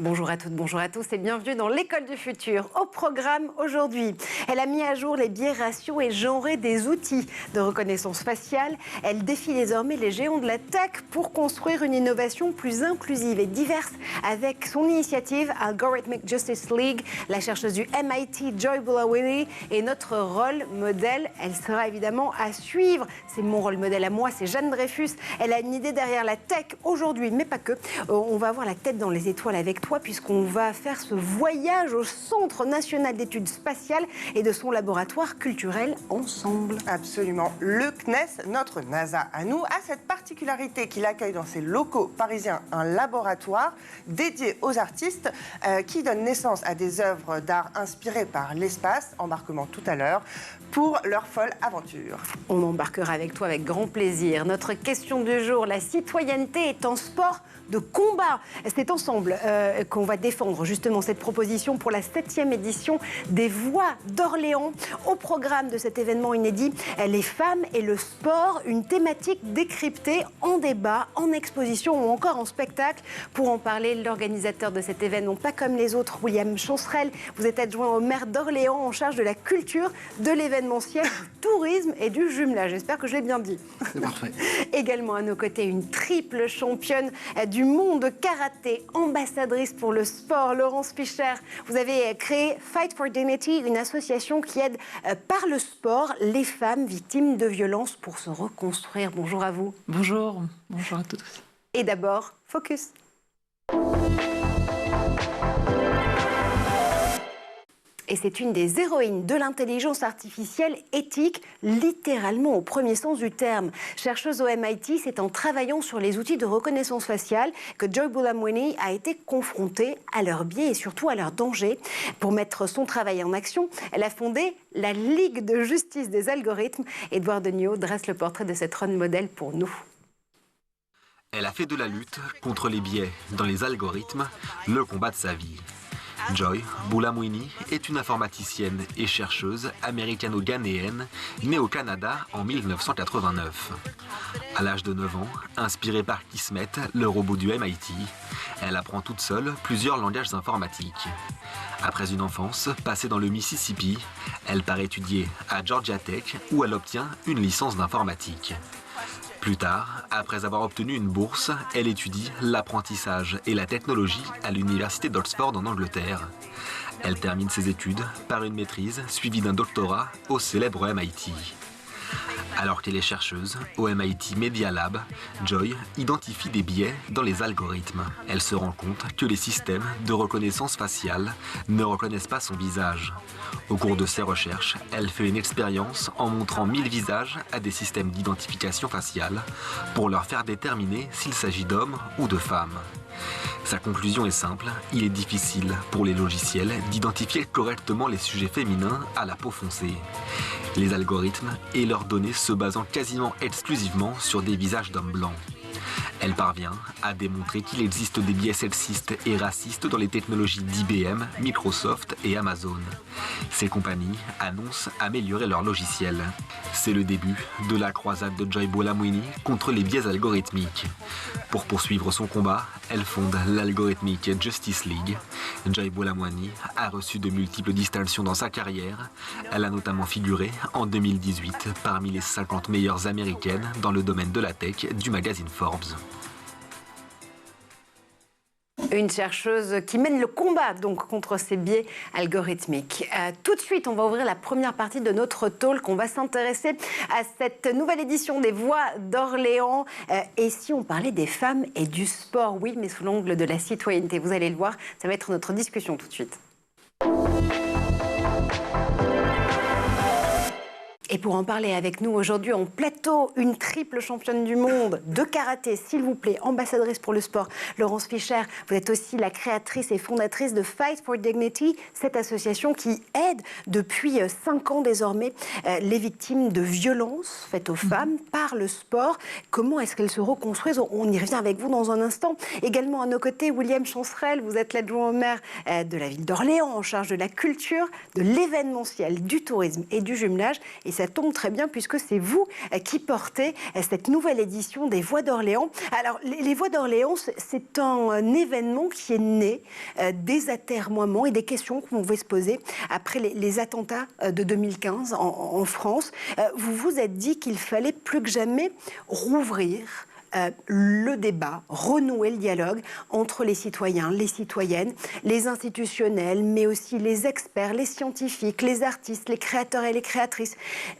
Bonjour à toutes, bonjour à tous et bienvenue dans l'École du futur. Au programme aujourd'hui, elle a mis à jour les biais raciaux et genrés des outils de reconnaissance faciale. Elle défie désormais les géants de la tech pour construire une innovation plus inclusive et diverse avec son initiative Algorithmic Justice League. La chercheuse du MIT, Joy Buolamwini, est notre rôle modèle. Elle sera évidemment à suivre. C'est mon rôle modèle à moi, c'est Jeanne Dreyfus. Elle a une idée derrière la tech aujourd'hui, mais pas que. On va avoir la tête dans les étoiles avec toi puisqu'on va faire ce voyage au Centre national d'études spatiales et de son laboratoire culturel ensemble. Absolument. Le CNES, notre NASA à nous, a cette particularité qu'il accueille dans ses locaux parisiens un laboratoire dédié aux artistes qui donne naissance à des œuvres d'art inspirées par l'espace, embarquement tout à l'heure, pour leur folle aventure. On embarquera avec toi avec grand plaisir. Notre question du jour, la citoyenneté est un sport de combat. C'est ensemble qu'on va défendre justement cette proposition pour la 7e édition des Voix d'Orléans. Au programme de cet événement inédit, les femmes et le sport, une thématique décryptée en débat, en exposition ou encore en spectacle. Pour en parler, l'organisateur de cet événement, pas comme les autres, William Chancerelle, vous êtes adjoint au maire d'Orléans en charge de la culture, de l'événementiel, du tourisme et du jumelage. J'espère que je l'ai bien dit. C'est parfait. Également à nos côtés, une triple championne du monde karaté, ambassadrice pour le sport, Laurence Fischer. Vous avez créé Fight for Dignity, une association qui aide par le sport les femmes victimes de violences pour se reconstruire. Bonjour à vous. Bonjour, bonjour à tous. Et d'abord, Focus. Et c'est une des héroïnes de l'intelligence artificielle éthique, littéralement au premier sens du terme. Chercheuse au MIT, c'est en travaillant sur les outils de reconnaissance faciale que Joy Buolamwini a été confrontée à leurs biais et surtout à leurs dangers. Pour mettre son travail en action, elle a fondé la Ligue de justice des algorithmes. Édouard Degnaud dresse le portrait de cette rôle modèle pour nous. Elle a fait de la lutte contre les biais dans les algorithmes le combat de sa vie. Joy Buolamwini est une informaticienne et chercheuse américano-ghanéenne née au Canada en 1989. À l'âge de 9 ans, inspirée par Kismet, le robot du MIT, elle apprend toute seule plusieurs langages informatiques. Après une enfance passée dans le Mississippi, elle part étudier à Georgia Tech où elle obtient une licence d'informatique. Plus tard, après avoir obtenu une bourse, elle étudie l'apprentissage et la technologie à l'université d'Oxford en Angleterre. Elle termine ses études par une maîtrise suivie d'un doctorat au célèbre MIT. Alors qu'elle est chercheuse au MIT Media Lab, Joy identifie des biais dans les algorithmes. Elle se rend compte que les systèmes de reconnaissance faciale ne reconnaissent pas son visage. Au cours de ses recherches, elle fait une expérience en montrant 1000 visages à des systèmes d'identification faciale pour leur faire déterminer s'il s'agit d'hommes ou de femmes. Sa conclusion est simple, il est difficile pour les logiciels d'identifier correctement les sujets féminins à la peau foncée. Les algorithmes et leurs données se basant quasiment exclusivement sur des visages d'hommes blancs. Elle parvient à démontrer qu'il existe des biais sexistes et racistes dans les technologies d'IBM, Microsoft et Amazon. Ces compagnies annoncent améliorer leurs logiciels. C'est le début de la croisade de Joy Buolamwini contre les biais algorithmiques. Pour poursuivre son combat, elle fonde l'Algorithmic Justice League. Joy Buolamwini a reçu de multiples distinctions dans sa carrière. Elle a notamment figuré en 2018 parmi les 50 meilleures américaines dans le domaine de la tech du magazine Forbes. Une chercheuse qui mène le combat donc contre ces biais algorithmiques. Tout de suite, on va ouvrir la première partie de notre talk. On va s'intéresser à cette nouvelle édition des Voix d'Orléans. Et si on parlait des femmes et du sport, oui, mais sous l'angle de la citoyenneté. Vous allez le voir, ça va être notre discussion tout de suite. Et pour en parler avec nous aujourd'hui en plateau, une triple championne du monde de karaté, s'il vous plaît, ambassadrice pour le sport, Laurence Fischer. Vous êtes aussi la créatrice et fondatrice de Fight for Dignity, cette association qui aide depuis 5 ans désormais les victimes de violences faites aux femmes par le sport. Comment est-ce qu'elles se reconstruisent? On y revient avec vous dans un instant. Également à nos côtés, William Chancerelle, vous êtes l'adjoint au maire de la ville d'Orléans en charge de la culture, de l'événementiel, du tourisme et du jumelage. Et ça tombe très bien puisque c'est vous qui portez cette nouvelle édition des Voix d'Orléans. Alors, les Voix d'Orléans, c'est un événement qui est né des atermoiements et des questions qu'on pouvait se poser après les attentats de 2015 en France. Vous vous êtes dit qu'il fallait plus que jamais rouvrir le débat, renouer le dialogue entre les citoyens, les citoyennes, les institutionnels, mais aussi les experts, les scientifiques, les artistes, les créateurs et les créatrices.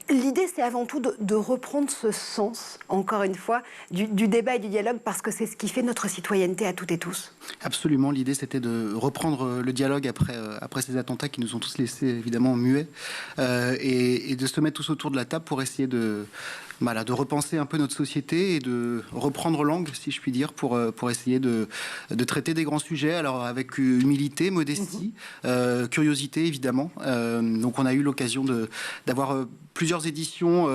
L'idée, c'est avant tout de reprendre ce sens, encore une fois, du débat et du dialogue, parce que c'est ce qui fait notre citoyenneté à toutes et tous. Absolument, l'idée c'était de reprendre le dialogue après ces attentats qui nous ont tous laissés évidemment muets et de se mettre tous autour de la table pour essayer de repenser un peu notre société et de reprendre langue, si je puis dire, pour essayer de traiter des grands sujets, alors avec humilité, modestie, curiosité évidemment. Donc on a eu l'occasion d'avoir plusieurs éditions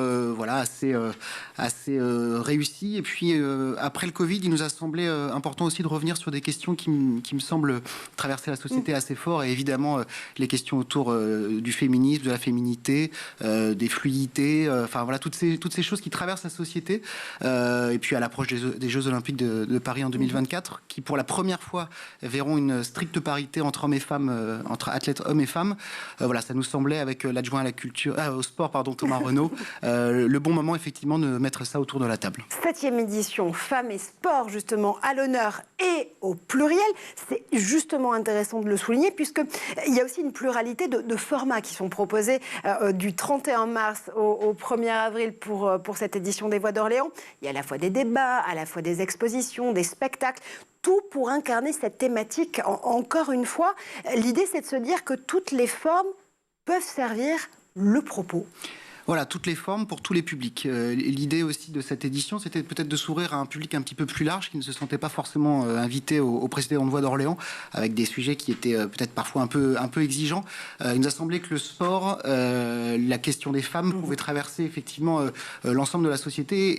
assez réussies. Et puis après le Covid, il nous a semblé important aussi de revenir sur des questions qui me semblent traverser la société assez fort, et évidemment les questions autour du féminisme, de la féminité, des fluidités, toutes ces choses qui traversent la société. Et puis à l'approche des Jeux Olympiques de Paris en 2024, qui pour la première fois verront une stricte parité entre hommes et femmes, entre athlètes hommes et femmes. Ça nous semblait, avec l'adjoint à la culture, au sport, Thomas Renaud, le bon moment effectivement de mettre ça autour de la table. 7e édition, femmes et sport justement à l'honneur et au pluriel. C'est justement intéressant de le souligner puisqu'il y a aussi une pluralité de formats qui sont proposés du 31 mars au 1er avril pour cette édition des Voix d'Orléans. Il y a à la fois des débats, à la fois des expositions, des spectacles. Tout pour incarner cette thématique. Encore une fois, l'idée c'est de se dire que toutes les formes peuvent servir le propos. Voilà, toutes les formes pour tous les publics. L'idée aussi de cette édition, c'était peut-être de s'ouvrir à un public un petit peu plus large, qui ne se sentait pas forcément invité au précédent Voix d'Orléans, avec des sujets qui étaient peut-être parfois un peu exigeants. Il nous a semblé que le sport, la question des femmes pouvait traverser effectivement l'ensemble de la société.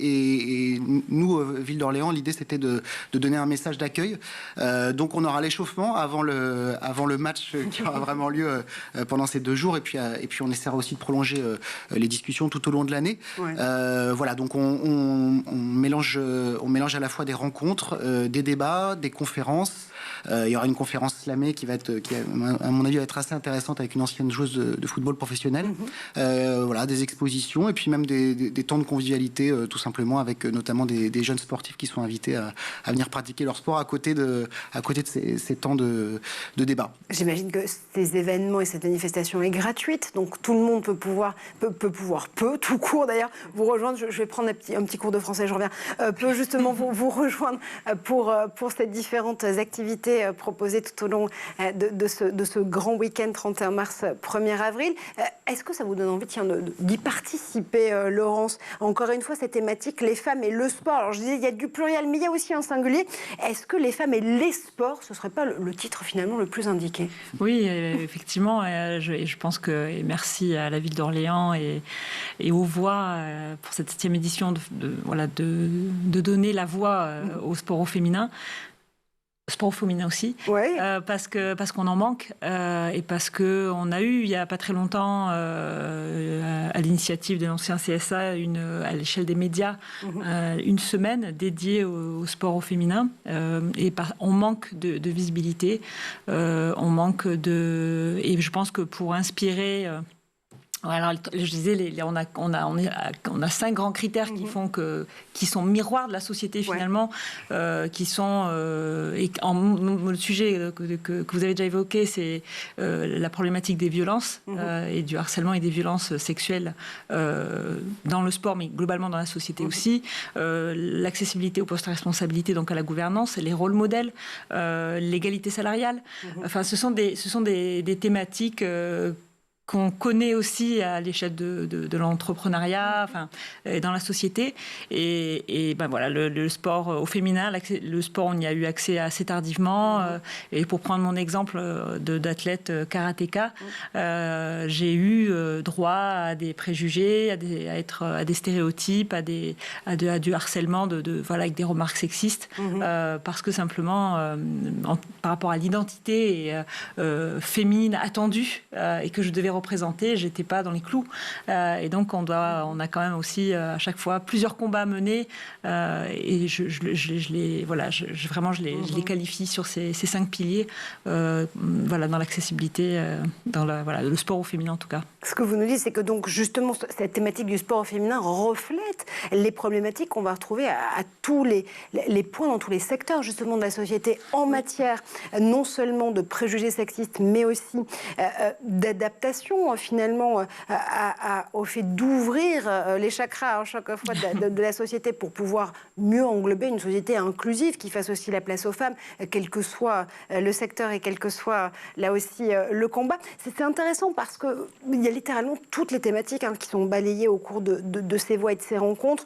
Et nous, Ville d'Orléans, l'idée c'était de donner un message d'accueil. Donc on aura l'échauffement avant le match qui aura vraiment lieu pendant ces 2 jours. Et puis on essaiera aussi de prolonger les discussions tout au long de l'année. Ouais. Donc on mélange à la fois des rencontres, des débats, des conférences. Il y aura une conférence slamée qui, à mon avis, va être assez intéressante, avec une ancienne joueuse de football professionnel. Des expositions et puis même des temps de convivialité, tout simplement, avec notamment des jeunes sportifs qui sont invités à venir pratiquer leur sport à côté de ces temps de débat. J'imagine que ces événements et cette manifestation est gratuite, donc tout le monde peut tout court d'ailleurs vous rejoindre. Je vais prendre un petit cours de français, je reviens. Peut justement vous rejoindre pour ces différentes activités proposées tout au long de ce grand week-end 31 mars, 1er avril. Est-ce que ça vous donne envie d'y participer, Laurence? Encore une fois, cette thématique, les femmes et le sport. Alors je disais, il y a du pluriel, mais il y a aussi un singulier. Est-ce que les femmes et les sports, ce ne serait pas le titre finalement le plus indiqué? Oui, effectivement. Je pense que, et merci à la Ville d'Orléans et aux Voix pour cette 7e édition de donner la voix au sport au féminin. Sport au féminin aussi, ouais. Parce qu'on en manque et parce qu'on a eu, il n'y a pas très longtemps, à l'initiative de l'ancien CSA, à l'échelle des médias, une semaine dédiée au sport au féminin. On manque de visibilité, on manque et je pense que pour inspirer... Alors, je disais, on a 5 grands critères qui sont miroirs de la société finalement, qui sont le sujet que vous avez déjà évoqué, c'est la problématique des violences et du harcèlement et des violences sexuelles dans le sport, mais globalement dans la société aussi, l'accessibilité aux postes à responsabilité, donc à la gouvernance, les rôles modèles, l'égalité salariale. Enfin, ce sont des thématiques qu'on connaît aussi à l'échelle de l'entrepreneuriat, dans la société. Et le sport au féminin, le sport, on y a eu accès assez tardivement. Et pour prendre mon exemple d'athlète karatéka, j'ai eu droit à des préjugés, à des stéréotypes, à du harcèlement avec des remarques sexistes, parce que simplement, par rapport à l'identité féminine attendue et que je devais représenter représentée, j'étais pas dans les clous. Et donc, on a quand même aussi à chaque fois plusieurs combats à mener. Et je les qualifie sur ces 5 piliers. Dans l'accessibilité, dans le sport au féminin en tout cas. Ce que vous nous dites, c'est que donc justement cette thématique du sport au féminin reflète les problématiques qu'on va retrouver à tous les points, dans tous les secteurs justement de la société, en matière non seulement de préjugés sexistes, mais aussi d'adaptation finalement au fait d'ouvrir les chakras à chaque fois de la société pour pouvoir mieux englober une société inclusive qui fasse aussi la place aux femmes, quel que soit le secteur et quel que soit là aussi le combat. C'est intéressant parce qu'il y a littéralement toutes les thématiques qui sont balayées au cours de ces voix et de ces rencontres.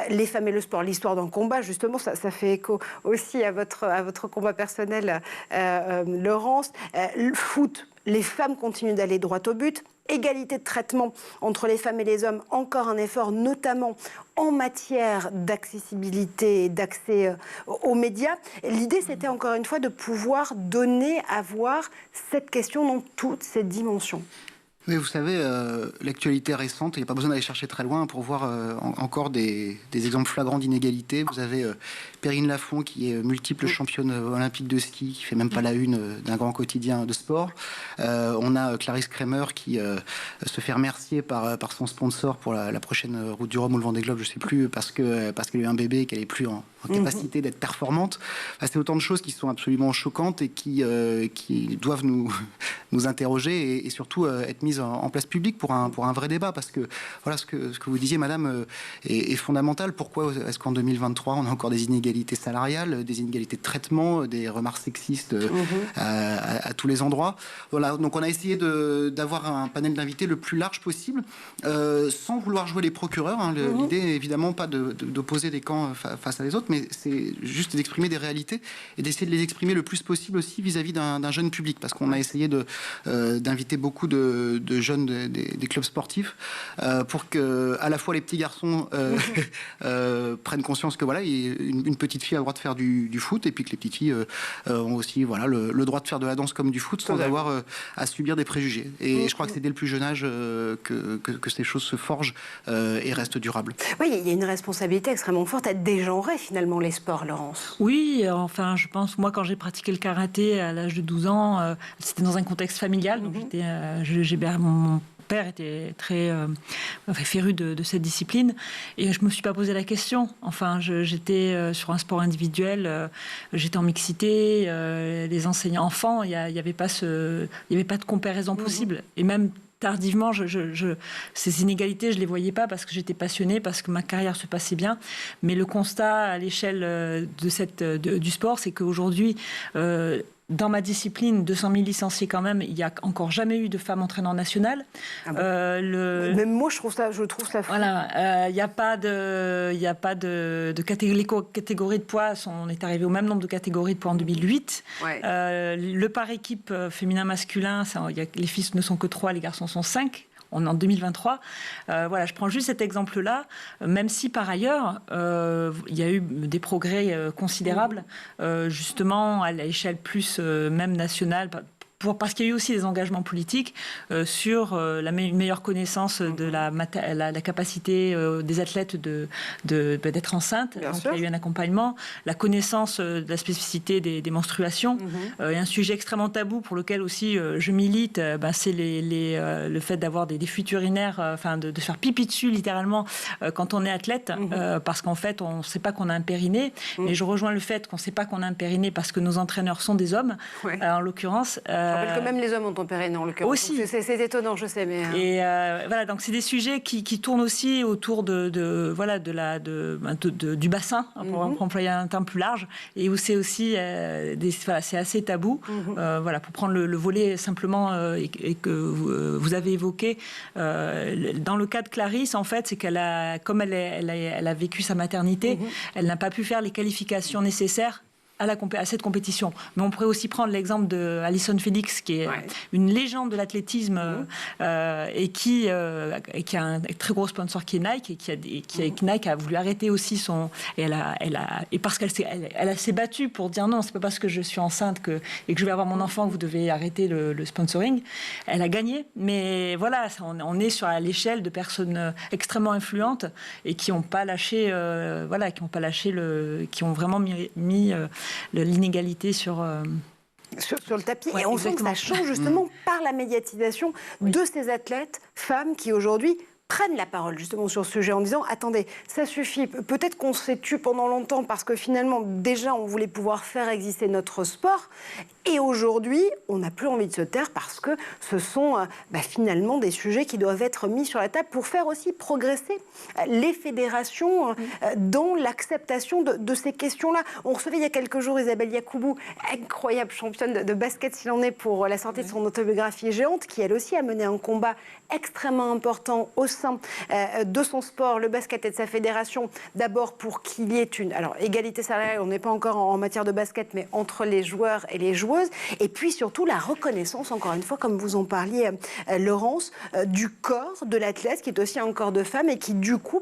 Les femmes et le sport, l'histoire d'un combat, justement, ça fait écho aussi à votre combat personnel, Laurence. Le foot, les femmes continuent d'aller droit au but. Égalité de traitement entre les femmes et les hommes, encore un effort, notamment en matière d'accessibilité et d'accès aux médias. L'idée, c'était encore une fois de pouvoir donner à voir cette question dans toutes ses dimensions. Oui, vous savez, l'actualité récente, il n'y a pas besoin d'aller chercher très loin pour voir encore des exemples flagrants d'inégalité. Vous avez Perrine Lafont, qui est multiple championne olympique de ski, qui fait même pas la une d'un grand quotidien de sport. On a Clarisse Kramer, qui se fait remercier par son sponsor pour la prochaine Route du Rhum ou le Vendée Globe, je ne sais plus, parce qu'elle a eu un bébé et qu'elle n'est plus en capacité d'être performante. Enfin, c'est autant de choses qui sont absolument choquantes et qui doivent nous interroger et surtout être mises en place publique pour un vrai débat, parce que voilà, ce que vous disiez, madame, est fondamental. Pourquoi est-ce qu'en 2023 on a encore des inégalités salariales, des inégalités de traitement, des remarques sexistes à tous les endroits? Voilà, donc on a essayé d'avoir un panel d'invités le plus large possible, sans vouloir jouer les procureurs. L'idée n'est évidemment pas d'opposer des camps face à les autres, mais c'est juste d'exprimer des réalités et d'essayer de les exprimer le plus possible aussi vis-à-vis d'un jeune public, parce qu'on a essayé d'inviter beaucoup de jeunes des clubs sportifs pour que à la fois les petits garçons prennent conscience que voilà, une petite fille a le droit de faire du foot, et puis que les petites filles ont aussi le droit de faire de la danse comme du foot sans avoir à subir des préjugés. Et je crois que c'est dès le plus jeune âge que ces choses se forgent et restent durables. Oui, il y a une responsabilité extrêmement forte à dégenrer finalement les sports, Laurence. Oui, enfin je pense, moi quand j'ai pratiqué le karaté à l'âge de 12 ans, c'était dans un contexte familial, donc mon père était très féru de cette discipline, et je me suis pas posé la question. Enfin, j'étais sur un sport individuel, j'étais en mixité, les enseignants enfants, il y avait pas de comparaison possible, et même tardivement, ces inégalités, je les voyais pas parce que j'étais passionnée, parce que ma carrière se passait bien. Mais le constat à l'échelle du sport, c'est qu'aujourd'hui, dans ma discipline, 200 000 licenciés quand même, il n'y a encore jamais eu de femmes entraîneur nationales. Même moi, je trouve ça fou. Voilà, il n'y a pas de catégorie de poids. On est arrivé au même nombre de catégories de poids en 2008. Ouais. Le par équipe féminin-masculin, les filles ne sont que 3, les garçons sont 5. On est en 2023. Voilà, je prends juste cet exemple-là, même si par ailleurs, il y a eu des progrès considérables, justement à l'échelle plus même nationale, parce qu'il y a eu aussi des engagements politiques sur une meilleure connaissance de la capacité des athlètes d'être enceintes. Donc, il y a eu un accompagnement, la connaissance de la spécificité des menstruations. Et un sujet extrêmement tabou pour lequel aussi je milite, c'est le fait d'avoir des fuites urinaires, de se faire pipi dessus littéralement quand on est athlète, parce qu'en fait on ne sait pas qu'on a un périnée. Mais je rejoins le fait qu'on ne sait pas qu'on a un périnée parce que nos entraîneurs sont des hommes, en l'occurrence. Je rappelle que même les hommes ont un périnée, en l'occurrence. Aussi. C'est étonnant, je sais. Mais... Et voilà, donc c'est des sujets qui tournent aussi autour du bassin, pour employer un terme plus large, et où c'est aussi c'est assez tabou. Voilà, pour prendre le volet simplement et que vous avez évoqué, dans le cas de Clarisse, en fait, c'est qu'elle a vécu sa maternité, elle n'a pas pu faire les qualifications nécessaires à cette compétition. Mais on pourrait aussi prendre l'exemple de Allyson Felix, qui est une légende de l'athlétisme et qui a un très gros sponsor qui est Nike, et Nike a voulu arrêter aussi son... Et parce qu'elle s'est battue pour dire non, c'est pas parce que je suis enceinte et que je vais avoir mon enfant que vous devez arrêter le sponsoring. Elle a gagné, mais voilà, on est sur l'échelle de personnes extrêmement influentes et qui n'ont pas lâché, qui ont vraiment mis l'inégalité sur le tapis. Ouais, et on sent que ça change justement par la médiatisation de ces athlètes femmes qui aujourd'hui prennent la parole justement sur ce sujet en disant attendez, ça suffit, peut-être qu'on s'est tu pendant longtemps parce que finalement déjà on voulait pouvoir faire exister notre sport et aujourd'hui on n'a plus envie de se taire parce que ce sont finalement des sujets qui doivent être mis sur la table pour faire aussi progresser les fédérations dans l'acceptation de ces questions-là. On recevait il y a quelques jours Isabelle Yacoubou, incroyable championne de basket s'il en est, pour la sortie de son autobiographie Géante, qui elle aussi a mené un combat extrêmement important au sein de son sport, le basket et de sa fédération, d'abord pour qu'il y ait égalité salariale, on n'est pas encore en matière de basket, mais entre les joueurs et les joueuses, et puis surtout la reconnaissance, encore une fois, comme vous en parliez, Laurence, du corps de l'athlète, qui est aussi un corps de femme, et qui du coup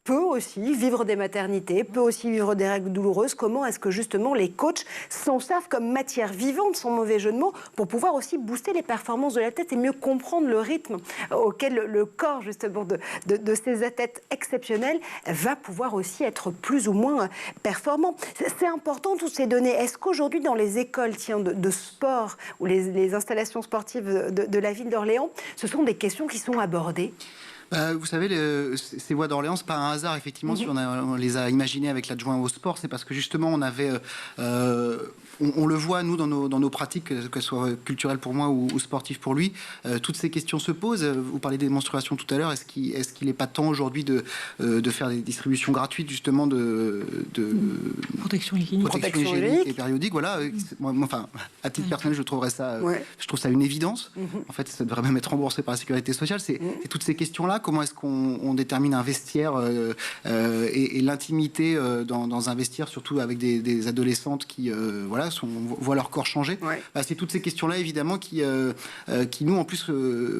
peut aussi vivre des maternités, peut aussi vivre des règles douloureuses. Comment est-ce que justement les coachs s'en servent comme matière vivante, sans mauvais jeu de mots, pour pouvoir aussi booster les performances de l'athlète et mieux comprendre le rythme auquel le corps justement de ces athlètes exceptionnels va pouvoir aussi être plus ou moins performant. C'est important toutes ces données. Est-ce qu'aujourd'hui dans les écoles de sport ou les installations sportives de la ville d'Orléans, ce sont des questions qui sont abordées ? Vous savez, ces voix d'Orléans, c'est pas un hasard, effectivement, si on les a imaginées avec l'adjoint au sport, c'est parce que justement, on avait... on le voit, nous, dans nos pratiques, que ce soit culturelles pour moi ou sportives pour lui, toutes ces questions se posent. Vous parlez des menstruations tout à l'heure. Est-ce qu'il n'est pas temps aujourd'hui de faire des distributions gratuites, justement, de protection hygiénique et périodique, voilà. Moi, enfin, à titre personnel, je trouve ça une évidence. En fait, ça devrait même être remboursé par la sécurité sociale. C'est toutes ces questions-là. Comment est-ce qu'on détermine un vestiaire et l'intimité dans un vestiaire, surtout avec des adolescentes qui voient leur corps changer. C'est toutes ces questions-là, évidemment, qui nous, en plus,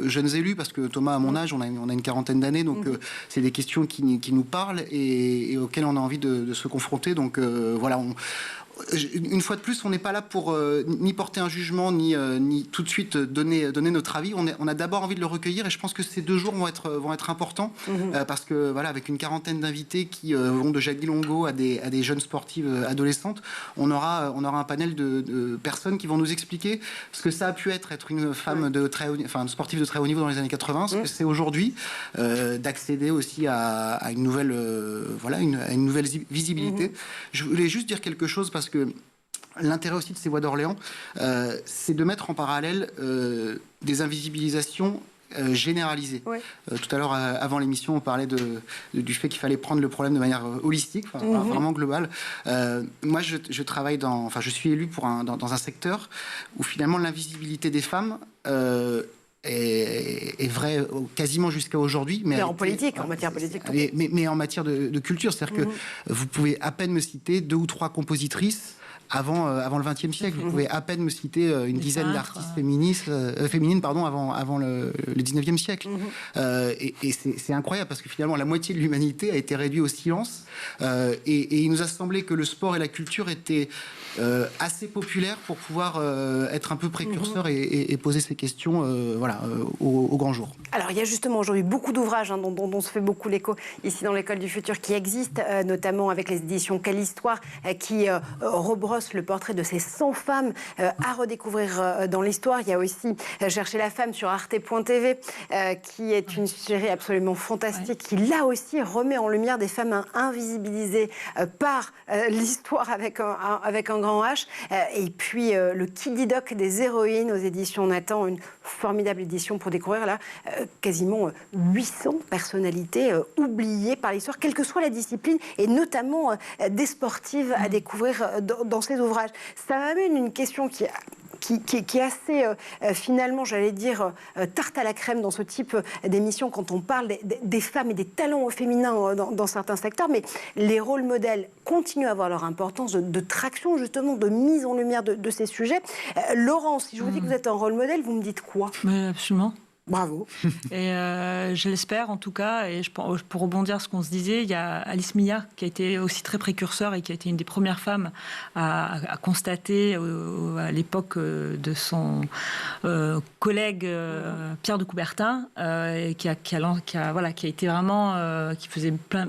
jeunes élus, parce que Thomas, à mon âge, on a une quarantaine d'années, donc c'est des questions qui nous parlent et auxquelles on a envie de se confronter. Donc une fois de plus, on n'est pas là pour ni porter un jugement, ni tout de suite donner notre avis. On a d'abord envie de le recueillir, et je pense que ces 2 jours vont être importants, parce que avec une quarantaine d'invités qui vont de Jackie Longo à des jeunes sportives adolescentes, on aura un panel de personnes qui vont nous expliquer ce que ça a pu être une femme sportive de très haut niveau dans les années 80, ce que c'est aujourd'hui, d'accéder aussi à une nouvelle une nouvelle visibilité. Je voulais juste dire quelque chose, parce que l'intérêt aussi de ces voix d'Orléans, c'est de mettre en parallèle des invisibilisations généralisées. Tout à l'heure, avant l'émission, on parlait du fait qu'il fallait prendre le problème de manière holistique, vraiment globale. Moi, je travaille je suis élu dans un secteur où finalement l'invisibilité des femmes est vrai quasiment jusqu'à aujourd'hui. Mais en matière politique. Mais en matière de culture, c'est-à-dire que vous pouvez à peine me citer 2 ou 3 compositrices avant le XXe siècle. Vous pouvez à peine me citer une dizaine d'artistes féminines avant le XIXe siècle. Et c'est incroyable, parce que finalement la moitié de l'humanité a été réduite au silence, et il nous a semblé que le sport et la culture étaient assez populaires pour pouvoir être un peu précurseurs et poser ces questions au grand jour. Alors il y a justement aujourd'hui beaucoup d'ouvrages dont se fait beaucoup l'écho ici dans l'École du Futur, qui existent, notamment avec les éditions Quelle Histoire, qui rebrossent le portrait de ces 100 femmes à redécouvrir dans l'histoire. Il y a aussi Chercher la femme sur arte.tv, qui est une série absolument fantastique, qui là aussi remet en lumière des femmes invisibilisées par l'histoire avec un grand H. Et puis le Kididoc des héroïnes aux éditions Nathan, une formidable édition pour découvrir là quasiment 800 personnalités oubliées par l'histoire, quelle que soit la discipline, et notamment des sportives à découvrir dans ces ouvrages. Ça m'amène une question qui qui est assez, finalement, j'allais dire, tarte à la crème dans ce type d'émission quand on parle des femmes et des talents féminins dans certains secteurs. Mais les rôles modèles continuent à avoir leur importance de traction, justement, de mise en lumière de ces sujets. Laurence, si je vous dis que vous êtes un rôle modèle, vous me dites quoi ? Mais absolument. Bravo. Et je l'espère en tout cas. Et pour rebondir sur ce qu'on se disait, il y a Alice Mia qui a été aussi très précurseur et qui a été une des premières femmes à constater à l'époque de son collègue Pierre de Coubertin, qui a été vraiment qui faisait plein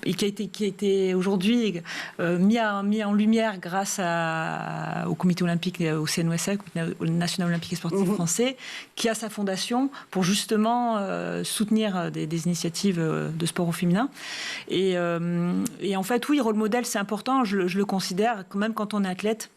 et qui a été aujourd'hui mis en lumière grâce au Comité olympique, au CNOSF, au National Olympique et Sportif français, qui a sa fondation pour justement soutenir des initiatives de sport au féminin. Et en fait, oui, rôle modèle, c'est important. Je le considère, même quand on est athlète.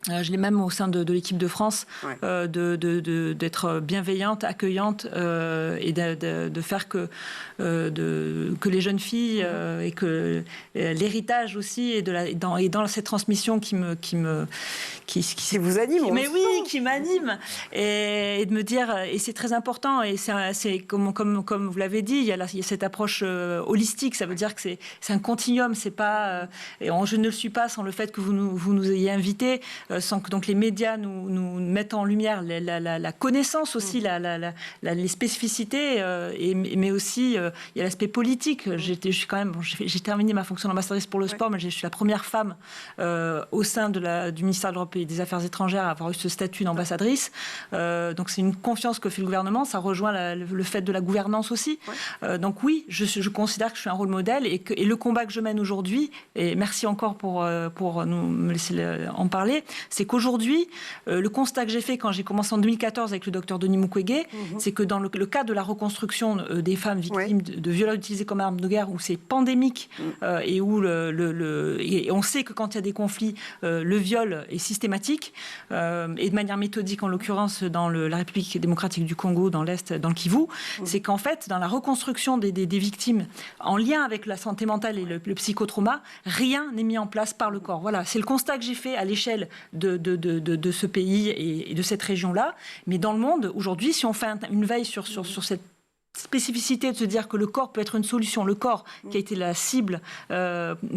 Je l'ai même au sein de l'équipe de France, d'être bienveillante, accueillante et de faire que les jeunes filles et que l'héritage aussi et dans cette transmission qui vous anime. Mais oui, qui m'anime et de me dire, et c'est très important, et c'est comme vous l'avez dit, il y a cette approche holistique. Ça veut dire que c'est un continuum. C'est pas et je ne le suis pas sans le fait que vous nous ayez invités. Sans que donc les médias nous mettent en lumière la connaissance aussi, les spécificités, mais aussi il y a l'aspect politique. J'ai terminé ma fonction d'ambassadrice pour le sport, mais je suis la première femme au sein du ministère de l'Europe et des Affaires étrangères à avoir eu ce statut d'ambassadrice. Donc c'est une confiance que fait le gouvernement. Ça rejoint le fait de la gouvernance aussi. Donc oui, je considère que je suis un rôle modèle et le combat que je mène aujourd'hui, et merci encore pour me laisser en parler, c'est qu'aujourd'hui, le constat que j'ai fait quand j'ai commencé en 2014 avec le docteur Denis Mukwege, c'est que dans le cadre de la reconstruction des femmes victimes de viols utilisés comme armes de guerre, où c'est pandémique et où et on sait que quand il y a des conflits, le viol est systématique et de manière méthodique, en l'occurrence dans la République démocratique du Congo, dans l'Est, dans le Kivu, c'est qu'en fait, dans la reconstruction des victimes, en lien avec la santé mentale et le psychotrauma, rien n'est mis en place par le corps. Voilà, c'est le constat que j'ai fait à l'échelle de ce pays et de cette région-là. Mais dans le monde, aujourd'hui, si on fait une veille sur cette spécificité de se dire que le corps peut être une solution, le corps qui a été la cible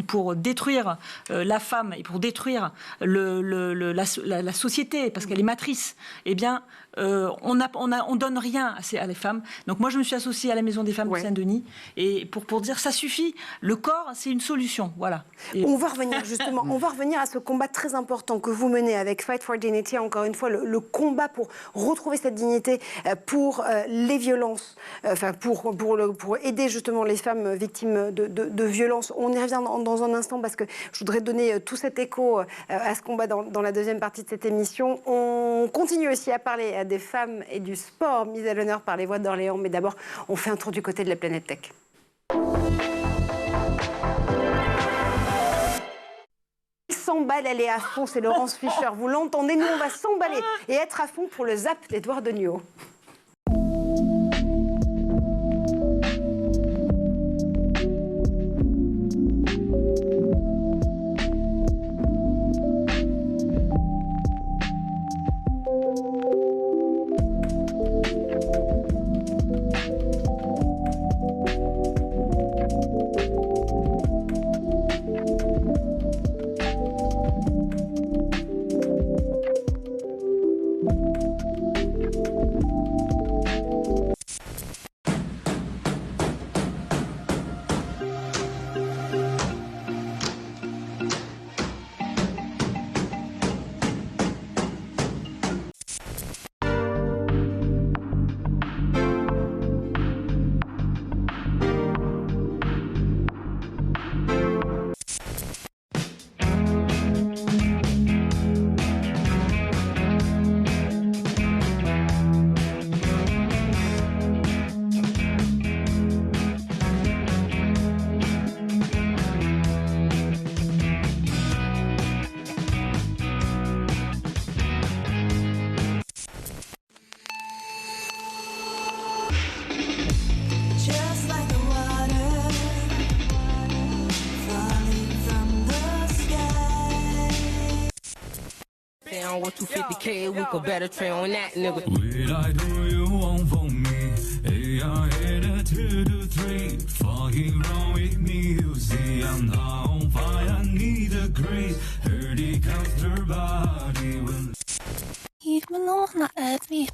pour détruire la femme et pour détruire la société, parce qu'elle est matrice, eh bien, on donne rien à les femmes. Donc moi, je me suis associée à la Maison des femmes de Saint-Denis et pour dire ça suffit, le corps, c'est une solution. Voilà. On va revenir justement, on va revenir à ce combat très important que vous menez avec Fight for Dignity, encore une fois, le combat pour retrouver cette dignité, pour les violences, pour aider justement les femmes victimes de violences. On y revient dans un instant parce que je voudrais donner tout cet écho à ce combat dans la deuxième partie de cette émission. On continue aussi à parler des femmes et du sport mis à l'honneur par les Voix d'Orléans, mais d'abord on fait un tour du côté de la planète tech. S'emballe, elle est à fond, c'est Laurence Fischer. Vous l'entendez, nous on va s'emballer et être à fond pour le zap d'Edouard Deniot. around with 250K a week, or better trade on that, nigga. Will I do you want for me? Hey, I hit a 2 to 3. Fucking wrong with me, you see I'm not on fire, I need a grace. Heard it comes their body when... Ich bin noch not at me.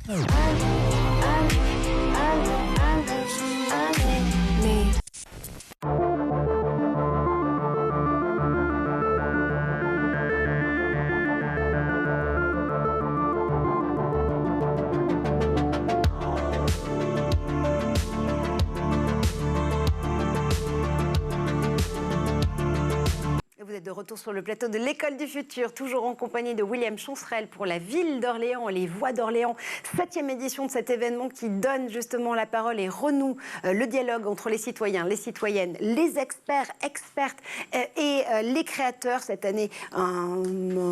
De retour sur le plateau de l'École du Futur, toujours en compagnie de William Chancerelle pour la ville d'Orléans, les voix d'Orléans, 7e édition de cet événement qui donne justement la parole et renoue le dialogue entre les citoyens, les citoyennes, les experts, expertes et les créateurs. Cette année,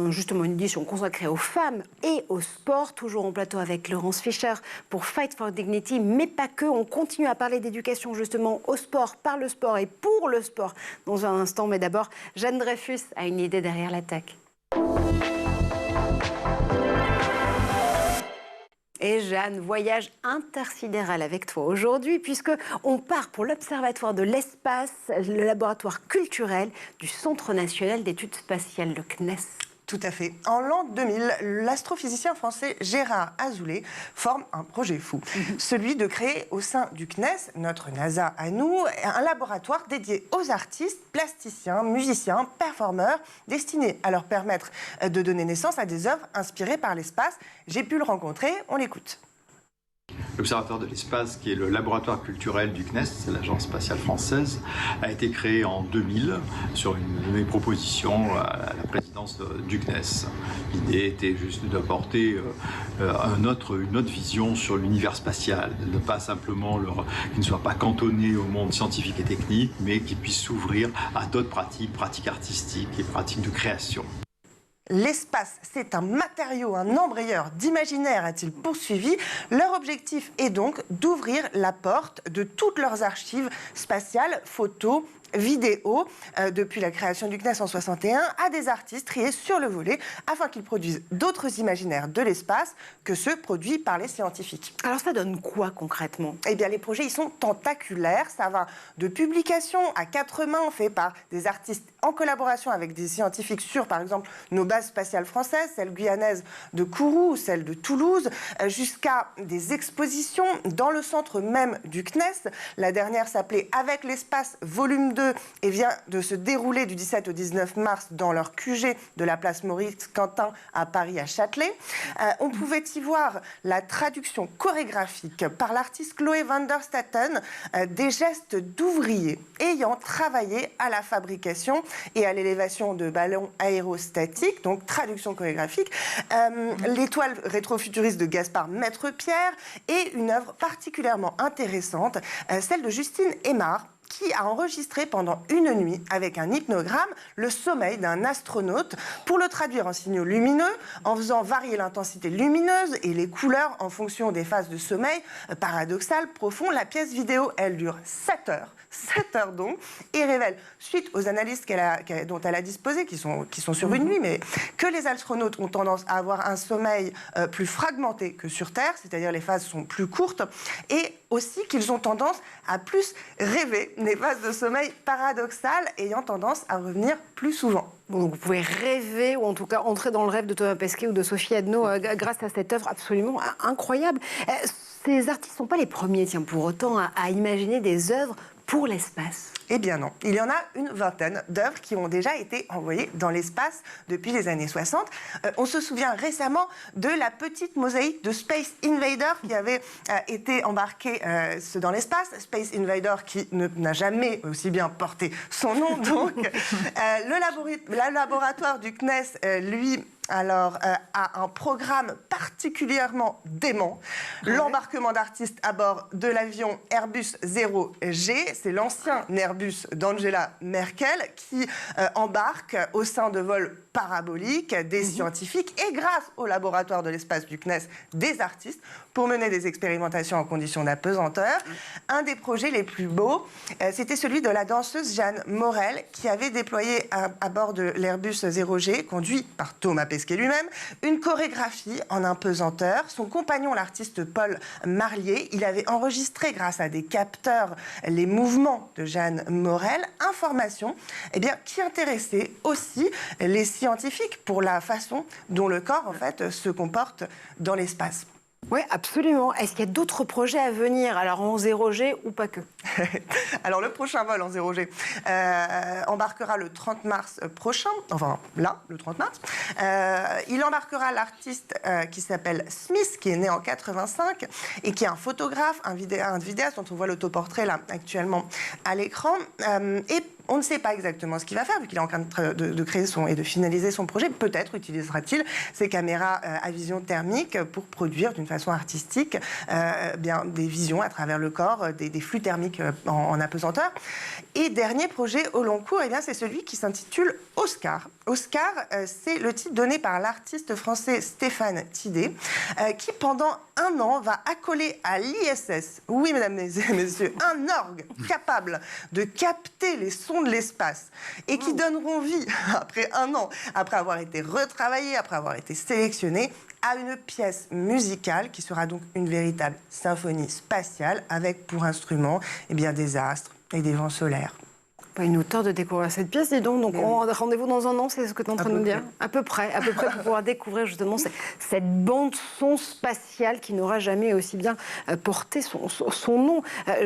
justement une édition consacrée aux femmes et au sport, toujours en plateau avec Laurence Fischer pour Fight for Dignity, mais pas que. On continue à parler d'éducation justement au sport, par le sport et pour le sport dans un instant, mais d'abord, Jeanne Dreyfus a une idée derrière l'attaque. Et Jeanne, voyage intersidéral avec toi aujourd'hui, puisque on part pour l'Observatoire de l'espace, le laboratoire culturel du Centre national d'études spatiales, le CNES. Tout à fait. En l'an 2000, l'astrophysicien français Gérard Azoulay forme un projet fou, celui de créer au sein du CNES, notre NASA à nous, un laboratoire dédié aux artistes, plasticiens, musiciens, performeurs, destiné à leur permettre de donner naissance à des œuvres inspirées par l'espace. J'ai pu le rencontrer, on l'écoute. L'Observatoire de l'espace, qui est le laboratoire culturel du CNES, c'est l'agence spatiale française, a été créé en 2000 sur une de mes propositions à la présidence du CNES. L'idée était juste d'apporter une autre vision sur l'univers spatial, de ne pas simplement qu'il ne soit pas cantonné au monde scientifique et technique, mais qu'il puisse s'ouvrir à d'autres pratiques artistiques et pratiques de création. L'espace, c'est un matériau, un embrayeur d'imaginaire, a-t-il poursuivi. Leur objectif est donc d'ouvrir la porte de toutes leurs archives spatiales, photos, vidéos, depuis la création du CNES en 61, à des artistes triés sur le volet, afin qu'ils produisent d'autres imaginaires de l'espace que ceux produits par les scientifiques. Alors ça donne quoi concrètement ? Eh bien, les projets, ils sont tentaculaires. Ça va de publications à 4 mains faites par des artistes en collaboration avec des scientifiques sur, par exemple, nos bases spatiales françaises, celle guyanaise de Kourou, celle de Toulouse, jusqu'à des expositions dans le centre même du CNES. La dernière s'appelait « Avec l'espace, volume 2 » et vient de se dérouler du 17 au 19 mars dans leur QG de la place Maurice-Quentin à Paris, à Châtelet. On pouvait y voir la traduction chorégraphique par l'artiste Chloé van der Staten des gestes d'ouvriers ayant travaillé à la fabrication et à l'élévation de ballons aérostatiques, donc traduction chorégraphique, l'étoile rétrofuturiste de Gaspard Maître-Pierre et une œuvre particulièrement intéressante, celle de Justine Aymar, qui a enregistré pendant une nuit, avec un hypnogramme, le sommeil d'un astronaute pour le traduire en signaux lumineux, en faisant varier l'intensité lumineuse et les couleurs en fonction des phases de sommeil paradoxal, profond. La pièce vidéo, elle dure 7 heures. 7 heures donc, et révèle, suite aux analyses dont elle a disposé, qui sont sur une nuit, mais que les astronautes ont tendance à avoir un sommeil plus fragmenté que sur Terre, c'est-à-dire les phases sont plus courtes, et aussi qu'ils ont tendance à plus rêver, des phases de sommeil paradoxales ayant tendance à revenir plus souvent. Bon, donc vous pouvez rêver, ou en tout cas entrer dans le rêve de Thomas Pesquet ou de Sophie Adno grâce à cette œuvre absolument incroyable. Ces artistes ne sont pas les premiers, tiens, pour autant, à imaginer des œuvres pour l'espace. Eh bien non, il y en a une vingtaine d'œuvres qui ont déjà été envoyées dans l'espace depuis les années 60. On se souvient récemment de la petite mosaïque de Space Invader qui avait été embarquée dans l'espace. Space Invader qui n'a jamais aussi bien porté son nom. Donc, le laboratoire du CNES, lui, alors, a un programme particulièrement dément. L'embarquement d'artistes à bord de l'avion Airbus 0G, c'est l'ancien Airbus d'Angela Merkel qui embarque au sein de vols paraboliques, des scientifiques et grâce au laboratoire de l'espace du CNES, des artistes pour mener des expérimentations en conditions d'apesanteur. Un des projets les plus beaux, c'était celui de la danseuse Jeanne Morel qui avait déployé à bord de l'Airbus 0G, conduit par Thomas Pesquet lui-même, une chorégraphie en apesanteur. Son compagnon, l'artiste Paul Marlier, il avait enregistré grâce à des capteurs les mouvements de Jeanne Morel, information qui intéressait aussi les scientifiques pour la façon dont le corps en fait se comporte dans l'espace. Oui, absolument. Est-ce qu'il y a d'autres projets à venir, alors en 0G ou pas que? Alors le prochain vol en 0G embarquera le 30 mars prochain, enfin là, le 30 mars. Il embarquera l'artiste qui s'appelle Smith, qui est né en 85 et qui est un photographe, un vidéaste dont on voit l'autoportrait là actuellement à l'écran. Et on ne sait pas exactement ce qu'il va faire, vu qu'il est en train de créer et de finaliser son projet. Peut-être utilisera-t-il ses caméras à vision thermique pour produire d'une façon artistique des visions à travers le corps, des flux thermiques en apesanteur. Et dernier projet au long cours, c'est celui qui s'intitule Oscar. Oscar, c'est le titre donné par l'artiste français Stéphane Tidé, qui pendant un an va accoler à l'ISS, oui mesdames et messieurs, un orgue capable de capter les sons de l'espace et qui donneront vie, après un an, après avoir été retravaillé, après avoir été sélectionné, à une pièce musicale qui sera donc une véritable symphonie spatiale avec pour instrument des astres et des vents solaires. Pas une auteure de découvrir cette pièce, dis donc. Donc, rendez-vous dans un an, c'est ce que tu es en train de nous dire? À peu près, pour pouvoir découvrir justement cette bande-son spatiale qui n'aura jamais aussi bien porté son nom.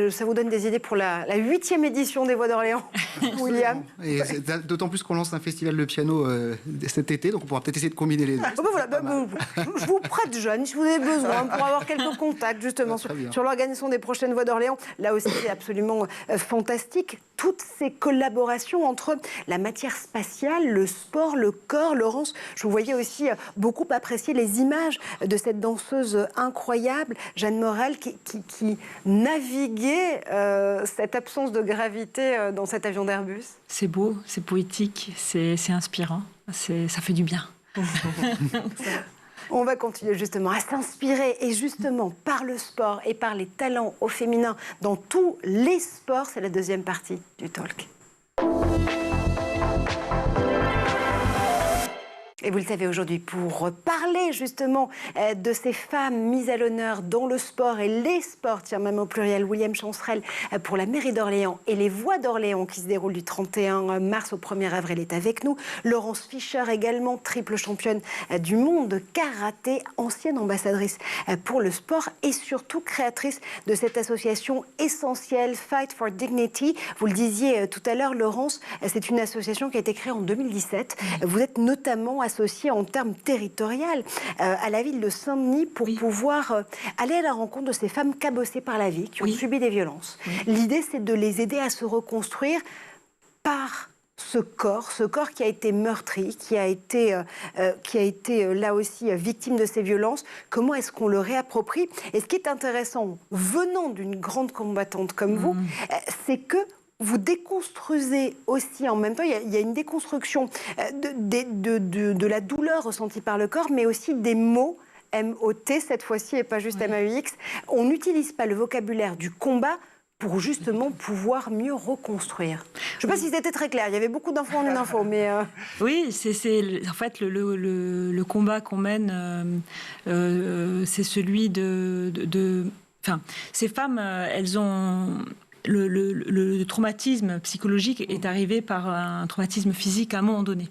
Ça vous donne des idées pour la 8e édition des Voix d'Orléans, William? Et d'autant plus qu'on lance un festival de piano cet été, donc on pourra peut-être essayer de combiner les deux. Je vous prête, Jeanne, si vous avez besoin, pour avoir quelques contacts justement sur l'organisation des prochaines Voix d'Orléans. Là aussi, c'est absolument fantastique. Toutes ces collaborations entre la matière spatiale, le sport, le corps. Laurence, je vous voyais aussi beaucoup apprécier les images de cette danseuse incroyable, Jeanne Morel, qui naviguait cette absence de gravité dans cet avion d'Airbus. C'est beau, c'est poétique, c'est inspirant, ça fait du bien. On va continuer justement à s'inspirer et justement par le sport et par les talents au féminin dans tous les sports. C'est la deuxième partie du talk. Et vous le savez aujourd'hui, pour parler justement de ces femmes mises à l'honneur dans le sport et les sports, tiens même au pluriel, William Chancerelle pour la mairie d'Orléans et les Voix d'Orléans qui se déroulent du 31 mars au 1er avril est avec nous. Laurence Fischer également, triple championne du monde de karaté, ancienne ambassadrice pour le sport et surtout créatrice de cette association essentielle Fight for Dignity. Vous le disiez tout à l'heure, Laurence, c'est une association qui a été créée en 2017. Vous êtes notamment associée en termes territorial à la ville de Saint-Denis pour pouvoir aller à la rencontre de ces femmes cabossées par la vie, qui ont subi des violences. L'idée, c'est de les aider à se reconstruire par ce corps qui a été meurtri, qui a été là aussi victime de ces violences. Comment est-ce qu'on le réapproprie? Et ce qui est intéressant, venant d'une grande combattante comme vous, c'est que vous déconstruisez aussi en même temps, il y a une déconstruction de la douleur ressentie par le corps, mais aussi des mots, M-O-T cette fois-ci et pas juste M-A-U-X. On n'utilise pas le vocabulaire du combat pour justement pouvoir mieux reconstruire. Je ne sais pas si c'était très clair, il y avait beaucoup d'infos en une info, mais... Oui, c'est en fait le combat qu'on mène, c'est celui Enfin, ces femmes, elles ont... Le traumatisme psychologique est arrivé par un traumatisme physique à un moment donné.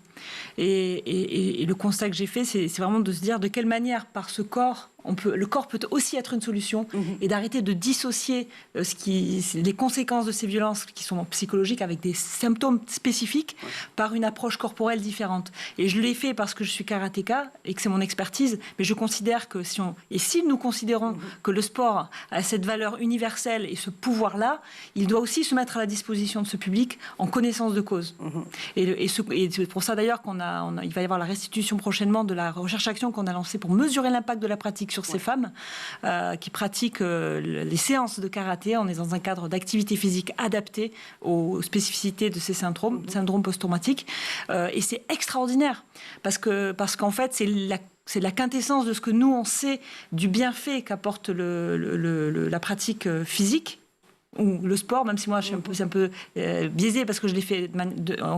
Et le constat que j'ai fait, c'est vraiment de se dire de quelle manière, par ce corps, le corps peut aussi être une solution et d'arrêter de dissocier les conséquences de ces violences qui sont psychologiques avec des symptômes spécifiques par une approche corporelle différente. Et je l'ai fait parce que je suis karatéka et que c'est mon expertise, mais je considère que si nous considérons que le sport a cette valeur universelle et ce pouvoir-là, il doit aussi se mettre à la disposition de ce public en connaissance de cause. Et c'est pour ça d'ailleurs d'ailleurs il va y avoir la restitution prochainement de la recherche-action qu'on a lancée pour mesurer l'impact de la pratique sur ces femmes qui pratiquent les séances de karaté. On est dans un cadre d'activité physique adaptée aux spécificités de ces syndromes post-traumatiques. Et c'est extraordinaire parce qu'en fait, c'est la quintessence de ce que nous, on sait du bienfait qu'apporte la pratique physique ou le sport, même si moi c'est un peu biaisé parce que je l'ai fait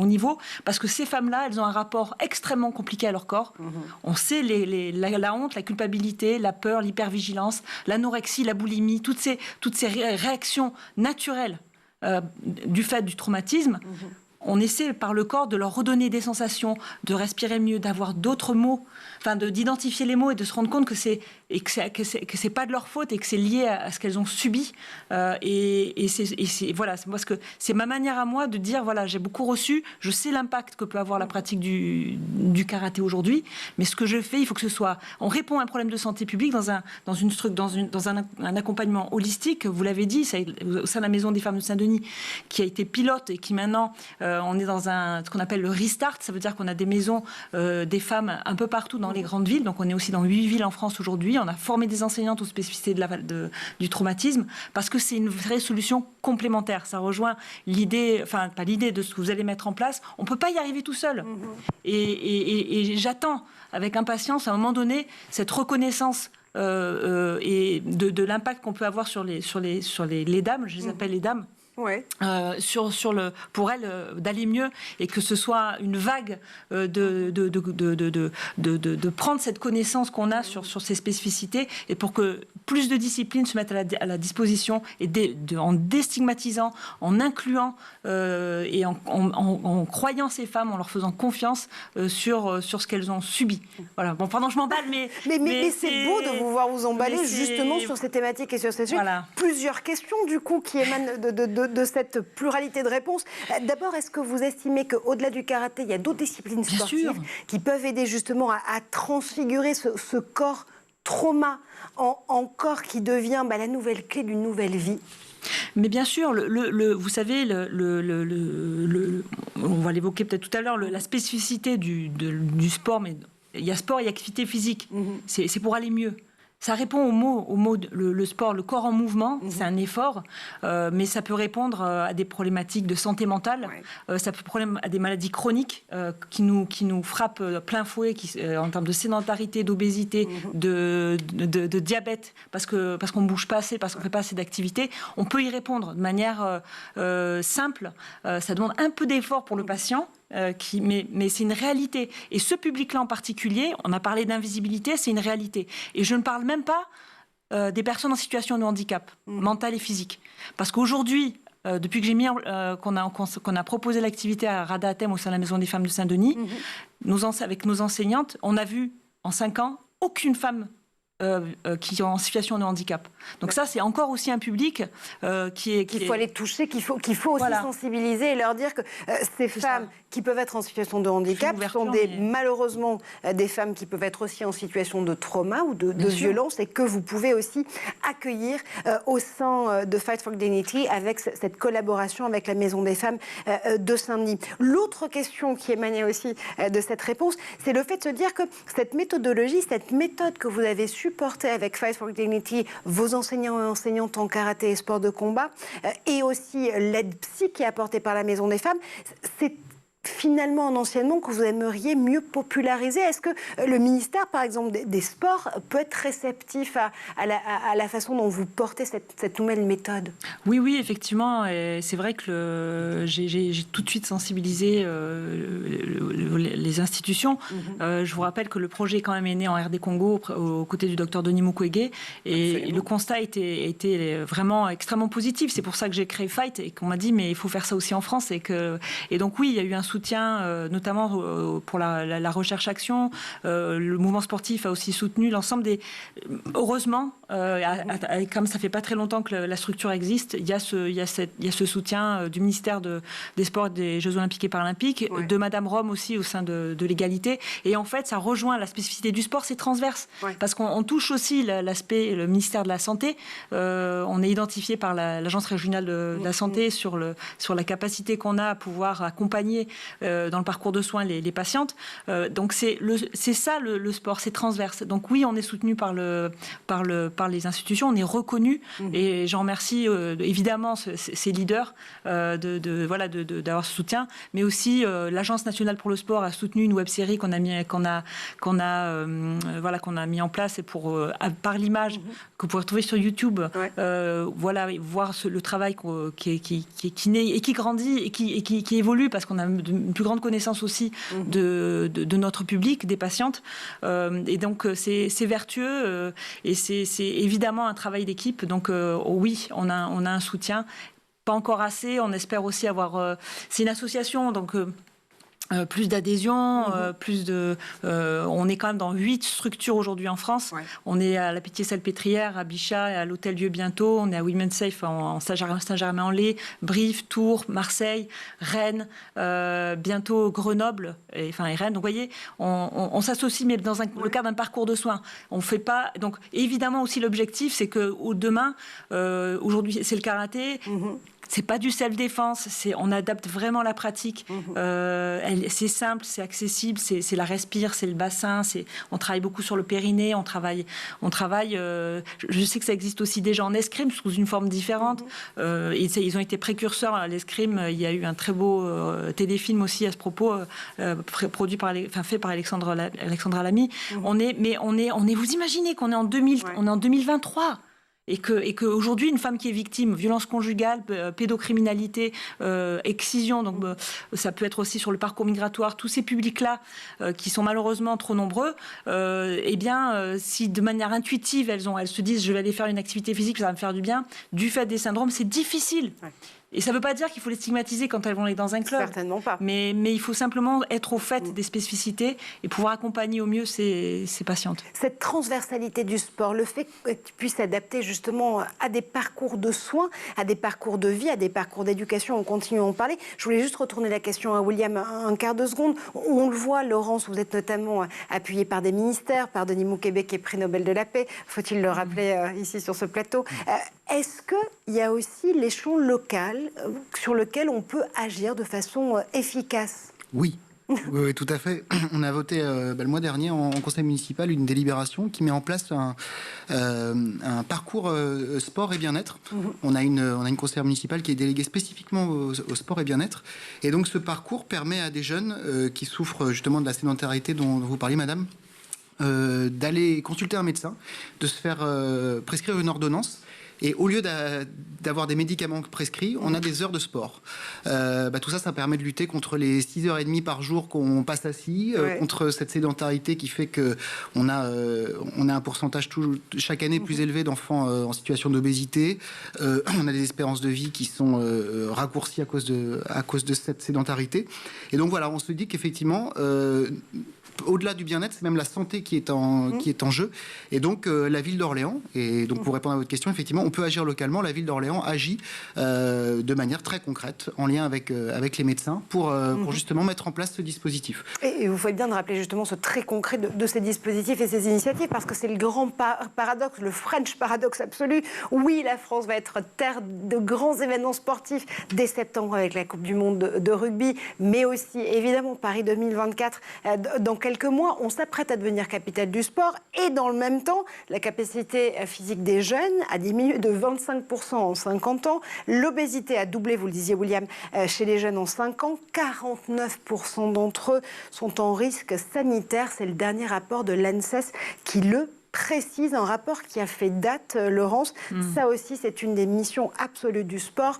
au niveau, parce que ces femmes-là, elles ont un rapport extrêmement compliqué à leur corps. On sait la honte, la culpabilité, la peur, l'hypervigilance, l'anorexie, la boulimie, toutes ces réactions naturelles du fait du traumatisme. On essaie par le corps de leur redonner des sensations, de respirer mieux, d'avoir d'autres mots, d'identifier les mots et de se rendre compte que c'est pas de leur faute et que c'est lié à ce qu'elles ont subi. C'est ma manière à moi de dire voilà, j'ai beaucoup reçu, je sais l'impact que peut avoir la pratique du karaté aujourd'hui, mais ce que je fais, il faut que ce soit, on répond à un problème de santé publique dans un accompagnement holistique. Vous l'avez dit, au sein de la Maison des femmes de Saint-Denis, qui a été pilote et qui maintenant on est dans ce qu'on appelle le restart. Ça veut dire qu'on a des maisons des femmes un peu partout dans les grandes villes. Donc on est aussi dans 8 villes en France aujourd'hui. On a formé des enseignantes aux spécificités du traumatisme parce que c'est une vraie solution complémentaire. Ça rejoint l'idée, pas l'idée de ce que vous allez mettre en place. On ne peut pas y arriver tout seul. Et j'attends avec impatience à un moment donné cette reconnaissance et de l'impact qu'on peut avoir sur les dames. Je les appelle les dames. Ouais. Pour elles d'aller mieux et que ce soit une vague de prendre cette connaissance qu'on a sur ces spécificités et pour que plus de disciplines se mettent à la disposition et en déstigmatisant, en incluant et en croyant ces femmes, en leur faisant confiance sur ce qu'elles ont subi. Voilà. Bon, pardon, je m'emballe, mais c'est beau de vous voir vous emballer justement sur ces thématiques et sur ces sujets. Voilà. Plusieurs questions du coup qui émanent de cette pluralité de réponses. D'abord, est-ce que vous estimez qu'au-delà du karaté, il y a d'autres disciplines sportives qui peuvent aider justement à transfigurer ce corps trauma en corps qui devient la nouvelle clé d'une nouvelle vie? Mais bien sûr, vous savez, on va l'évoquer peut-être tout à l'heure, la spécificité du sport, mais il y a sport et activité physique. C'est pour aller mieux. Ça répond au mot le sport, le corps en mouvement, c'est un effort, mais ça peut répondre à des problématiques de santé mentale, ça peut répondre à des maladies chroniques qui nous frappent plein fouet en termes de sédentarité, d'obésité, de diabète, parce qu'on ne bouge pas assez, parce qu'on ne fait pas assez d'activité. On peut y répondre de manière simple. Ça demande un peu d'effort pour le patient. Mais c'est une réalité. Et ce public-là en particulier, on a parlé d'invisibilité, c'est une réalité. Et je ne parle même pas des personnes en situation de handicap, mental et physique. Parce qu'aujourd'hui, depuis que qu'on a proposé l'activité à Rada Hatem au sein de la Maison des femmes de Saint-Denis, avec nos enseignantes, on a vu en 5 ans aucune femme qui est en situation de handicap. Donc ça, c'est encore aussi un public qu'il faut aller toucher, qu'il faut aussi sensibiliser et leur dire que ces femmes qui peuvent être en situation de handicap sont malheureusement des femmes qui peuvent être aussi en situation de trauma ou de violence et que vous pouvez aussi accueillir au sein de Fight for Dignity avec cette collaboration avec la Maison des femmes de Saint-Denis. L'autre question qui émanait aussi de cette réponse, c'est le fait de se dire que cette méthodologie, cette méthode que vous avez supportée avec Fight for Dignity, vos enseignants et enseignantes en karaté et sport de combat, et aussi l'aide psy qui est apportée par la Maison des femmes, c'est finalement un enseignement que vous aimeriez mieux populariser. Est-ce que le ministère, par exemple, des Sports peut être réceptif à la façon dont vous portez cette nouvelle méthode? Oui, effectivement. Et c'est vrai que j'ai tout de suite sensibilisé les institutions. Je vous rappelle que le projet quand même est né en RD Congo aux côtés du docteur Denis Mukwege. Et le constat était vraiment extrêmement positif. C'est pour ça que j'ai créé Fight et qu'on m'a dit mais il faut faire ça aussi en France. Et donc oui, il y a eu un soutien, notamment pour la recherche-action. Le mouvement sportif a aussi soutenu l'ensemble des... Heureusement, comme ça fait pas très longtemps que la structure existe, il y a ce soutien du ministère des Sports et des Jeux Olympiques et Paralympiques, de Madame Rome aussi au sein de l'égalité. Et en fait, ça rejoint la spécificité du sport, c'est transverse. Parce qu'on touche aussi l'aspect, le ministère de la Santé. On est identifié par l'Agence régionale de la santé sur la capacité qu'on a à pouvoir accompagner dans le parcours de soins les patientes. Donc c'est ça le sport, c'est transverse. Donc oui, on est soutenu par les institutions, on est reconnu et j'en remercie évidemment ces leaders d'avoir ce soutien, mais aussi l'Agence nationale pour le sport a soutenu une web-série qu'on a mis en place et par l'image que vous pouvez retrouver sur YouTube. Voir le travail qui naît et qui grandit et qui évolue parce qu'on a une plus grande connaissance aussi de notre public, des patientes. Et donc c'est vertueux et c'est évidemment un travail d'équipe. Donc oui, on a un soutien. Pas encore assez. On espère aussi avoir... c'est une association, donc... plus d'adhésion, on est quand même dans 8 structures aujourd'hui en France. Ouais. On est à la Pitié-Salpêtrière, à Bichat, à l'Hôtel-Dieu bientôt. On est à Women's Safe en Saint-Germain-en-Laye, Brive, Tours, Marseille, Rennes, bientôt Grenoble et Rennes. Donc vous voyez, on s'associe, mais dans le cadre d'un parcours de soins. On fait pas. Donc évidemment aussi l'objectif, c'est que demain, aujourd'hui c'est le karaté. C'est pas du self-défense, on adapte vraiment la pratique. C'est simple, c'est accessible, c'est la respire, c'est le bassin. On travaille beaucoup sur le périnée, on travaille. Je sais que ça existe aussi déjà en escrime sous une forme différente. Ils ont été précurseurs à l'escrime. Il y a eu un très beau téléfilm aussi à ce propos, fait par Alexandra Lamy. Vous imaginez qu'on est en 2023. Et qu'aujourd'hui, une femme qui est victime, violence conjugale, pédocriminalité, excision, donc ça peut être aussi sur le parcours migratoire, tous ces publics-là qui sont malheureusement trop nombreux, si de manière intuitive, elles se disent je vais aller faire une activité physique, ça va me faire du bien, du fait des syndromes, c'est difficile. Ouais. Et ça ne veut pas dire qu'il faut les stigmatiser quand elles vont aller dans un club. Certainement pas. Mais il faut simplement être au fait des spécificités et pouvoir accompagner au mieux ces patientes. Cette transversalité du sport, le fait que tu puisses s'adapter justement à des parcours de soins, à des parcours de vie, à des parcours d'éducation, on continue à en parler. Je voulais juste retourner la question à William un quart de seconde. On le voit, Laurence, vous êtes notamment appuyée par des ministères, par Denis Mukwege qui est prix Nobel de la paix, faut-il le rappeler ici sur ce plateau. Est-ce qu'il y a aussi l'échelon local sur lequel on peut agir de façon efficace? Oui. Oui, tout à fait. On a voté le mois dernier en conseil municipal une délibération qui met en place un parcours sport et bien-être. On a une conseillère municipale qui est déléguée spécifiquement au sport et bien-être. Et donc ce parcours permet à des jeunes qui souffrent justement de la sédentarité dont vous parliez, madame, d'aller consulter un médecin, de se faire prescrire une ordonnance. Et au lieu d'avoir des médicaments prescrits, on a des heures de sport. Tout ça, ça permet de lutter contre les 6h30 par jour qu'on passe assis, contre cette sédentarité qui fait qu'on a un pourcentage chaque année plus élevé d'enfants en situation d'obésité. On a des espérances de vie qui sont raccourcies à cause de cette sédentarité. Et donc voilà, on se dit qu'effectivement... au-delà du bien-être, c'est même la santé qui est en jeu. Et donc, la ville d'Orléans, et donc pour répondre à votre question, effectivement, on peut agir localement. La ville d'Orléans agit de manière très concrète, en lien avec les médecins, pour justement mettre en place ce dispositif. Et vous faites bien de rappeler justement ce très concret de ces dispositifs et ces initiatives, parce que c'est le grand paradoxe, le French paradoxe absolu. Oui, la France va être terre de grands événements sportifs dès septembre avec la Coupe du Monde de rugby, mais aussi, évidemment, Paris 2024 dans quelques mois, on s'apprête à devenir capitale du sport et dans le même temps, la capacité physique des jeunes a diminué de 25% en 50 ans. L'obésité a doublé, vous le disiez William, chez les jeunes en 5 ans. 49% d'entre eux sont en risque sanitaire. C'est le dernier rapport de l'ANSES qui le précise, un rapport qui a fait date, Laurence. Ça aussi, c'est une des missions absolues du sport.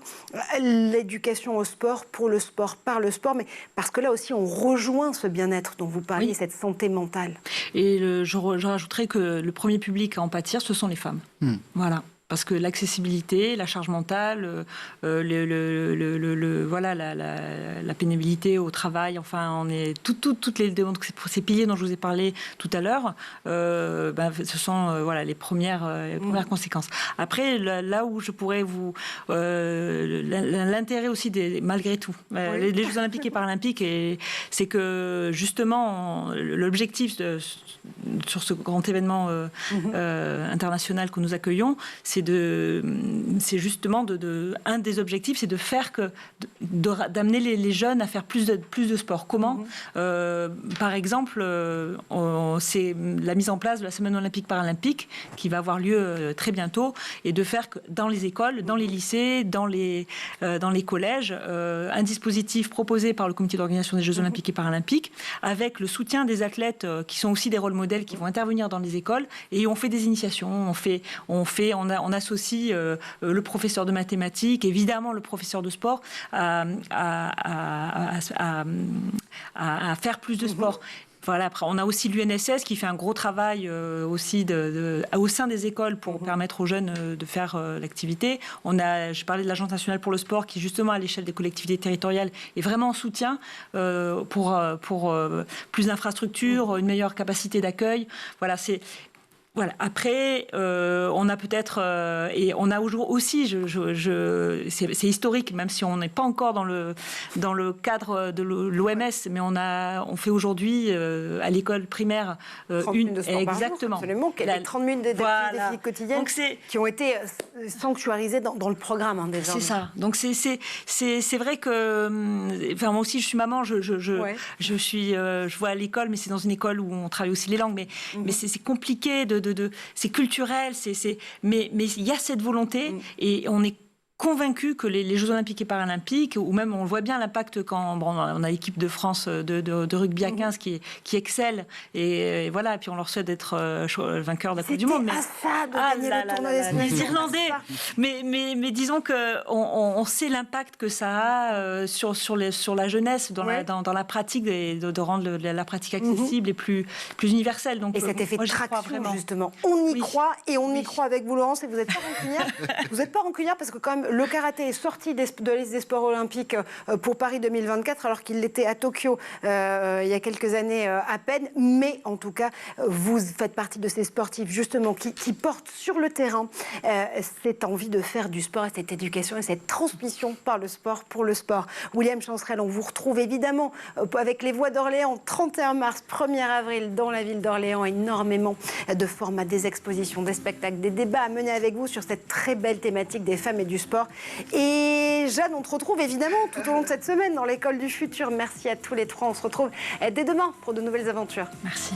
L'éducation au sport, pour le sport, par le sport, mais parce que là aussi, on rejoint ce bien-être dont vous parliez, cette santé mentale. Et je rajouterais que le premier public à en pâtir, ce sont les femmes. Voilà. Parce que l'accessibilité, la charge mentale, la pénibilité au travail, enfin, on est toutes ces piliers dont je vous ai parlé tout à l'heure, ce sont les premières conséquences. Après, là où je pourrais vous l'intérêt aussi malgré tout, les Jeux Olympiques et Paralympiques, c'est que justement l'objectif sur ce grand événement international que nous accueillons, c'est justement un des objectifs, c'est de faire d'amener les jeunes à faire plus de sport. Comment par exemple, c'est la mise en place de la semaine olympique paralympique qui va avoir lieu très bientôt, et de faire que dans les écoles, dans les lycées, dans les collèges, un dispositif proposé par le comité d'organisation des Jeux olympiques et paralympiques, avec le soutien des athlètes qui sont aussi des rôles modèles, qui vont intervenir dans les écoles, et on fait des initiations, on associe le professeur de mathématiques, évidemment le professeur de sport, à faire plus de sport. Voilà, après, on a aussi l'UNSS qui fait un gros travail aussi au sein des écoles pour permettre aux jeunes de faire l'activité. Je parlais de l'Agence nationale pour le sport qui, justement, à l'échelle des collectivités territoriales, est vraiment en soutien pour plus d'infrastructures, une meilleure capacité d'accueil. Voilà, Voilà. Après, on a peut-être et on a aujourd'hui aussi, c'est historique, même si on n'est pas encore dans le cadre de l'OMS, mais on fait aujourd'hui à l'école primaire 30 minutes de sport exactement. Par jour, absolument. 30 minutes d'activité quotidienne. Donc qui ont été sanctuarisées dans le programme désormais. C'est ça. Donc c'est vrai que, enfin moi aussi je suis maman, je vois à l'école, mais c'est dans une école où on travaille aussi les langues, mais c'est compliqué c'est culturel, mais il y a cette volonté et on est convaincu que les Jeux olympiques et paralympiques, ou même on voit bien l'impact quand on a l'équipe de France de rugby à 15 qui excelle, et voilà, et puis on leur souhaite d'être vainqueur de la Coupe du Monde. Mais ça, de gagner le tournoi les Irlandais. Mais disons qu'on sait l'impact que ça a sur la jeunesse, dans la pratique, de rendre la pratique accessible et plus universelle. Donc, et cet effet de traction, justement. On y croit, et on y croit avec vous, Laurence, et vous n'êtes pas rancunière. Vous n'êtes pas rancunière parce que quand même, le karaté est sorti de la liste des sports olympiques pour Paris 2024, alors qu'il l'était à Tokyo il y a quelques années à peine. Mais en tout cas, vous faites partie de ces sportifs, justement, qui portent sur le terrain cette envie de faire du sport, cette éducation et cette transmission par le sport pour le sport. William Chancerelle, on vous retrouve évidemment avec les Voix d'Orléans, 31 mars, 1er avril, dans la ville d'Orléans. Énormément de formats, des expositions, des spectacles, des débats à mener avec vous sur cette très belle thématique des femmes et du sport. Et Jeanne, on te retrouve évidemment tout au long de cette semaine dans l'école du futur. Merci à tous les trois. On se retrouve dès demain pour de nouvelles aventures. Merci.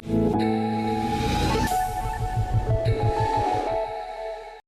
Yeah.